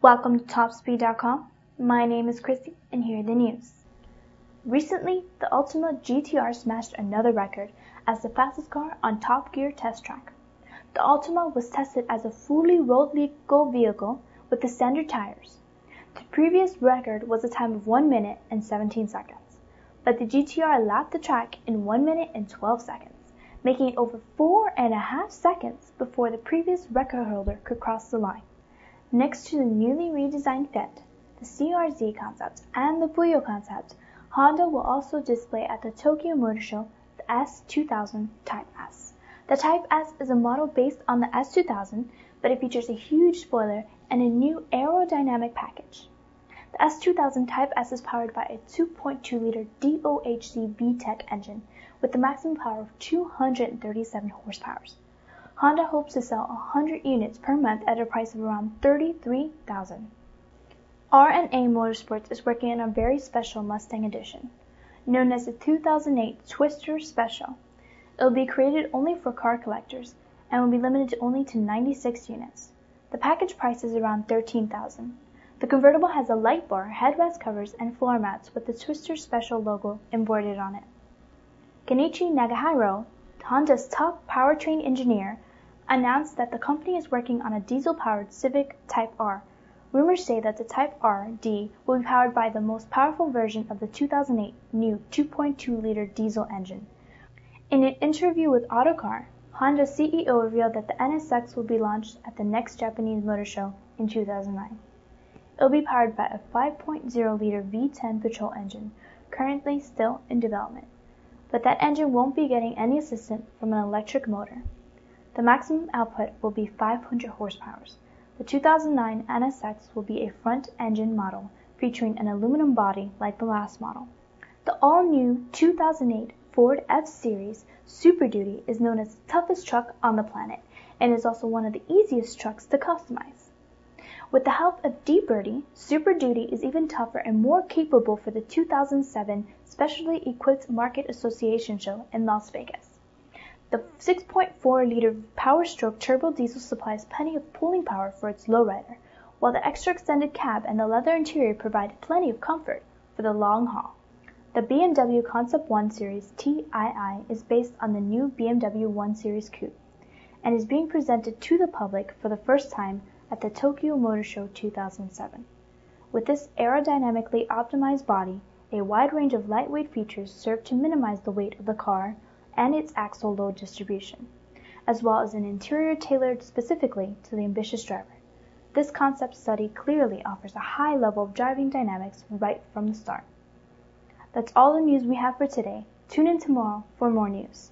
Welcome to Topspeed.com. My name is Christy, and here are the news. Recently, the Altima GT-R smashed another record as the fastest car on Top Gear test track. The Altima was tested as a fully road legal vehicle with the standard tires. The previous record was a time of 1 minute and 17 seconds, but the GT-R lapped the track in 1 minute and 12 seconds, making it over 4.5 seconds before the previous record holder could cross the line. Next to the newly redesigned Fit, the CR-Z concept, and the Puyo concept, Honda will also display at the Tokyo Motor Show the S2000 Type S. The Type S is a model based on the S2000, but it features a huge spoiler and a new aerodynamic package. The S2000 Type S is powered by a 2.2-liter DOHC VTEC engine with a maximum power of 237 horsepower. Honda hopes to sell 100 units per month at a price of around $33,000. R&A Motorsports is working on a very special Mustang edition, known as the 2008 Twister Special. It will be created only for car collectors and will be limited only to 96 units. The package price is around $13,000. The convertible has a light bar, headrest covers, and floor mats with the Twister Special logo embroidered on it. Kenichi Nagahiro, Honda's top powertrain engineer, announced that the company is working on a diesel-powered Civic Type R. Rumors say that the Type R-D will be powered by the most powerful version of the 2008 new 2.2-liter diesel engine. In an interview with Autocar, Honda's CEO revealed that the NSX will be launched at the next Japanese Motor Show in 2009. It will be powered by a 5.0-liter V10 petrol engine, currently still in development. But that engine won't be getting any assistance from an electric motor. The maximum output will be 500 horsepower. The 2009 NSX will be a front-engine model featuring an aluminum body like the last model. The all-new 2008 Ford F-Series Super Duty is known as the toughest truck on the planet and is also one of the easiest trucks to customize. With the help of D-Birdie, Super Duty is even tougher and more capable for the 2007 Specially Equipped Market Association show in Las Vegas. The 6.4-liter Power-Stroke turbo diesel supplies plenty of pulling power for its lowrider, while the extra extended cab and the leather interior provide plenty of comfort for the long haul. The BMW Concept 1 Series TII is based on the new BMW 1 Series Coupe and is being presented to the public for the first time at the Tokyo Motor Show 2007. With this aerodynamically optimized body, a wide range of lightweight features serve to minimize the weight of the car and its axle load distribution, as well as an interior tailored specifically to the ambitious driver. This concept study clearly offers a high level of driving dynamics right from the start. That's all the news we have for today. Tune in tomorrow for more news.